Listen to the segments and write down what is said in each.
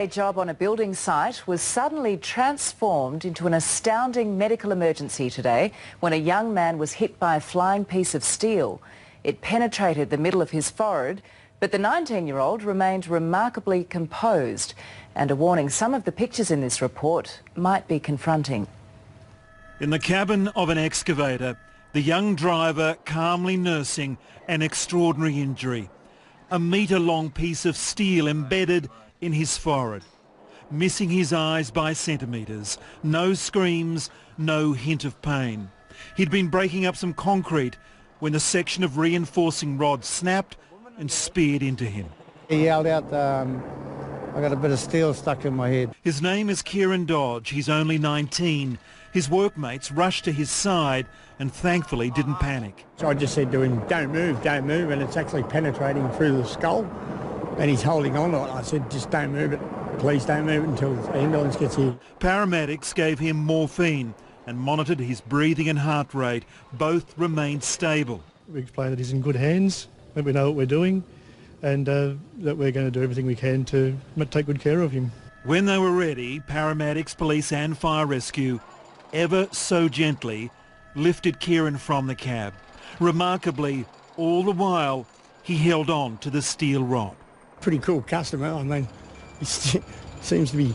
A job on a building site was suddenly transformed into an astounding medical emergency today when a young man was hit by a flying piece of steel. It penetrated the middle of his forehead, but the 19-year-old remained remarkably composed. And a warning, some of the pictures in this report might be confronting. In the cabin of an excavator, the young driver calmly nursing an extraordinary injury. A metre-long piece of steel embedded in his forehead, missing his eyes by centimetres. No screams, no hint of pain. He'd been breaking up some concrete when the section of reinforcing rod snapped and speared into him. He yelled out, I got a bit of steel stuck in my head. His name is Kieran Dodge. He's only 19. His workmates rushed to his side and thankfully didn't panic. So I just said to him, don't move, and it's actually penetrating through the skull and he's holding on to it. I said, just don't move it, please don't move it until the ambulance gets here. Paramedics gave him morphine and monitored his breathing and heart rate. Both remained stable. We explained that he's in good hands, that we know what we're doing and that we're going to do everything we can to take good care of him. When they were ready, paramedics, police and fire rescue ever so gently lifted Kieran from the cab. Remarkably, all the while, he held on to the steel rod. Pretty cool customer. I mean, he seems to be,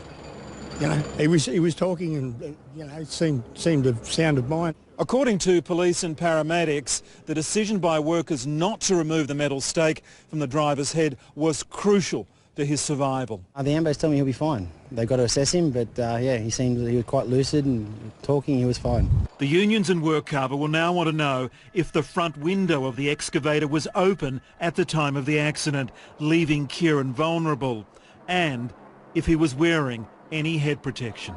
you know, he was talking and, you know, it seemed of sound of mind. According to police and paramedics, the decision by workers not to remove the metal stake from the driver's head was crucial to his survival. The ambos tell me he'll be fine. They've got to assess him, but yeah, he was quite lucid and talking, he was fine. The unions and WorkCover will now want to know if the front window of the excavator was open at the time of the accident, leaving Kieran vulnerable, and if he was wearing any head protection.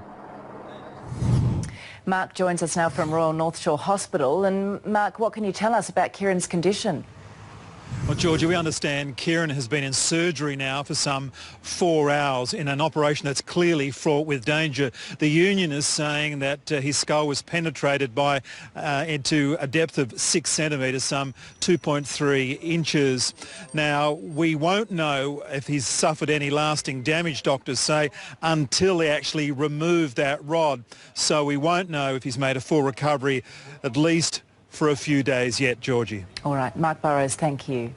Mark joins us now from Royal North Shore Hospital. And Mark, what can you tell us about Kieran's condition? Well, Georgia, we understand Kieran has been in surgery now for some 4 hours in an operation that's clearly fraught with danger. The union is saying that his skull was penetrated by into a depth of 6 centimetres, some 2.3 inches. Now, we won't know if he's suffered any lasting damage, doctors say, until they actually remove that rod. So we won't know if he's made a full recovery, at least for a few days yet, Georgie. All right, Mark Burrows, thank you.